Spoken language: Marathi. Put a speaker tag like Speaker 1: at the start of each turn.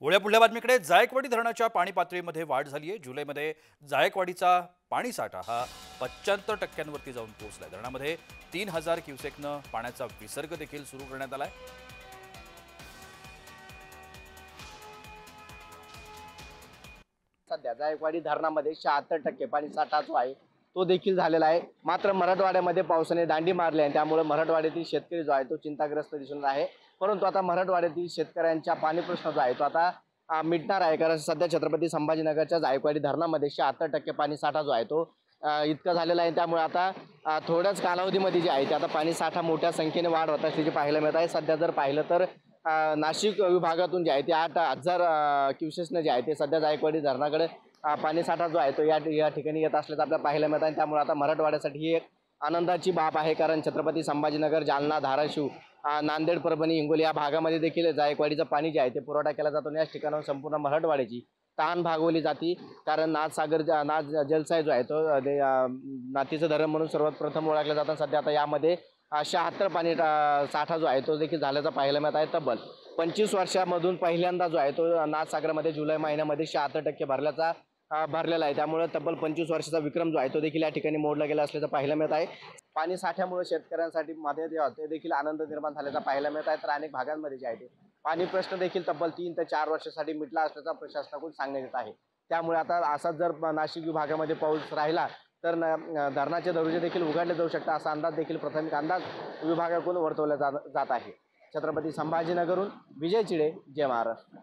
Speaker 1: पुढल्या बातमीकडे जायकवाडी धरणाच्या पाणी पातळीमध्ये वाढ झाली आहे। जुलैमध्ये जायकवाडीचा पाणी साठा हा 75% जाऊन पोहोचलाय। धरणामध्ये 3000 क्युसेकनं पाण्याचा विसर्ग देखील सुरू करण्यात आलाय।
Speaker 2: सध्या जायकवाडी धरणामध्ये 76% पाणी साठा जो आहे तो देखील झालेला आहे। मात्र मराठवाड्यामध्ये पावसाने दांडी मारली आहे, त्यामुळे मराठवाड्यातील शेतकरी जो आहे तो चिंताग्रस्त दिसून आहे। परंतु आता मराठवाड्यातील शेतकऱ्यांचा पाणी प्रश्न जो आहे तो आता मिटणार आहे, कारण सध्या छत्रपती संभाजीनगरच्या जायकवाडी धरणामध्ये 76% पाणी साठा जो आहे तो इतका झालेला आहे। त्यामुळे आता थोड्याच कालावधीमध्ये जे आहे ते आता पाणी साठा मोठ्या संख्येने वाढ होत असल्याचे पाहायला मिळत आहे। सध्या जर पाहिलं तर नाशिक विभागातून जे आहे ते 8000 क्युसेसनं जे आहे ते सध्या जायकवाडी धरणाकडे पाणी साठा जो आहे तो या ठिकाणी येत असल्याचं आपल्याला पाहायला मिळत आहे। त्यामुळे आता मराठवाड्यासाठी ही एक आनंदाची बाब आहे, कारण छत्रपती संभाजीनगर, जालना, धाराशिव, नांदेड, परभणी, हिंगोली या भागामध्ये देखील जायकवाडीचं पाणी जे आहे ते पुरवठा केला जातो। याच ठिकाणाहून संपूर्ण मराठवाड्याची ताण भागवली जाते, कारण नाथ जलसाय जो आहे तो नाथीचं धरण म्हणून सर्वात प्रथम ओळखलं जातं। सध्या आता यामध्ये 76 पाणी साठा जो आहे तो देखील झाल्याचा पाहायला मिळत आहे। तब्बल 25 वर्षामधून पहिल्यांदा जो आहे तो नाथसागरमध्ये जुलै महिन्यामध्ये 76% भरलेला आहे। त्यामुळे तब्बल 25 वर्षाचा विक्रम जो आहे तो देखील या ठिकाणी मोडला गेला असल्याचं पाहायला मिळत आहे। पाणी साठ्यामुळे शेतकऱ्यांसाठी मध्ये ते देखील आनंद निर्माण झाल्याचा पाहायला मिळत आहे। तर अनेक भागांमध्ये जे आहे ते पाणी प्रश्न देखील तब्बल 3 ते 4 वर्षासाठी मिटला असल्याचा प्रशासनाकडून सांगण्यात येत आहे। त्यामुळे आता असाच जर नाशिक विभागामध्ये पाऊस राहिला तर धरणाचे दरवाजे देखील उघडले जाऊ शकतात, असा अंदाज देखील प्राथमिक अंदाज विभागाकडून वर्तवला जात आहे। छत्रपती संभाजीनगरहून विजय चिडे, जय महाराष्ट्र।